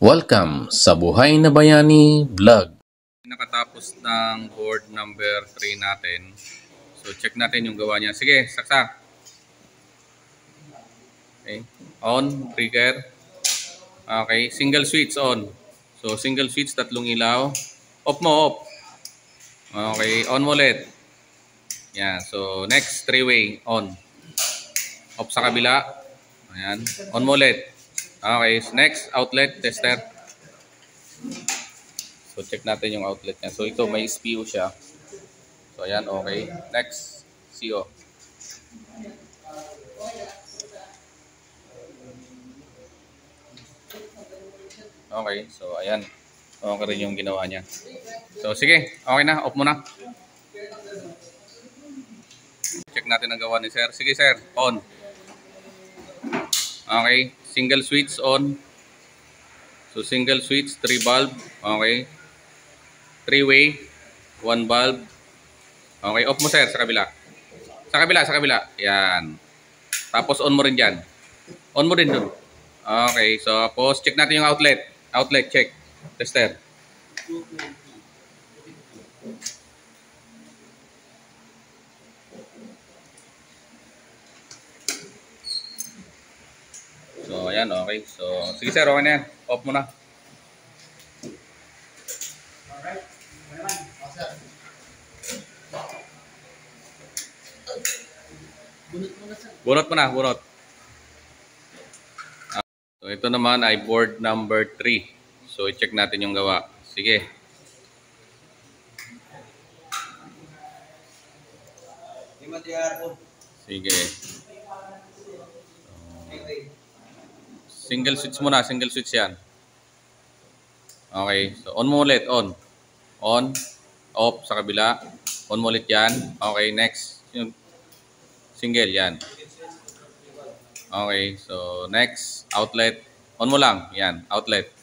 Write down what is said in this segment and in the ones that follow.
Welcome sa Buhay na Bayani Vlog. Nakatapos ng board number 3 natin. So check natin yung gawa niya. Sige, saksak. Okay. On, breaker. Okay, single switch on. So single switch, tatlong ilaw. Off mo, off. Okay, on mo ulit. Yan, so next, three-way, on. Off sa kabila. Ayan, on mo ulit. Okay, so next, outlet, tester. So check natin yung outlet niya. So ito, may SPO siya. So ayan, okay. Next, CO. Okay, so ayan. Okay rin yung ginawa niya. So sige, okay na, off mo na. Check natin ang gawa ni sir. Sige sir, on. Okay, single switch on. So single switch, 3 bulb. Okay. 3-way, 1 bulb. Okay, off mo sir sa kabila. Sa kabila, sa kabila. Yan. Tapos on mo rin diyan. On mo rin dun. Okay, so tapos check natin yung outlet. Outlet check. Tester. So, ayan, okay. So, sige sir, okay na yan. Off mo na. Bunot mo na, bunot. So, ito naman ay board number 3. So, i-check natin yung gawa. Sige. Sige. Single switch muna, single switch yan. Okay, so on mo ulit, on. On, off sa kabila. On mo ulit yan. Okay, next. Yung single yan. Okay, so next, outlet. On mo lang, yan, outlet.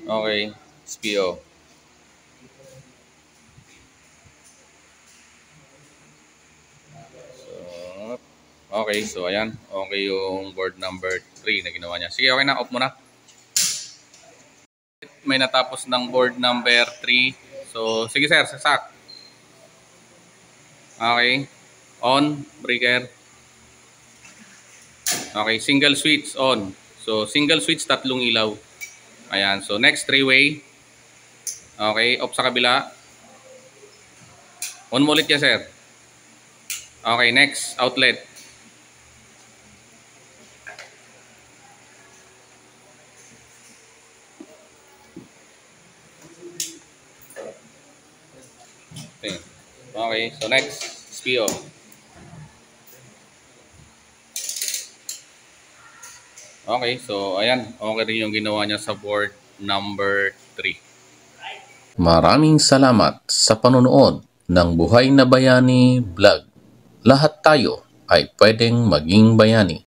Okay, SPO. Okay, so ayan. Okay yung board number 3 na ginawa niya. Sige, okay na. Off mo na. May natapos ng board number 3. So, sige sir, sasak. Okay. On, breaker. Okay, single switch on. So, single switch, tatlong ilaw. Ayan. So, next, 3-way. Okay, off sa kabila. On mo ulit yan, sir. Okay, next, outlet. Okay, so next, SPO. Okay, so ayan, okay rin yung ginawa niya sa board number 3. Maraming salamat sa panonood ng Buhay na Bayani Vlog. Lahat tayo ay pwedeng maging bayani.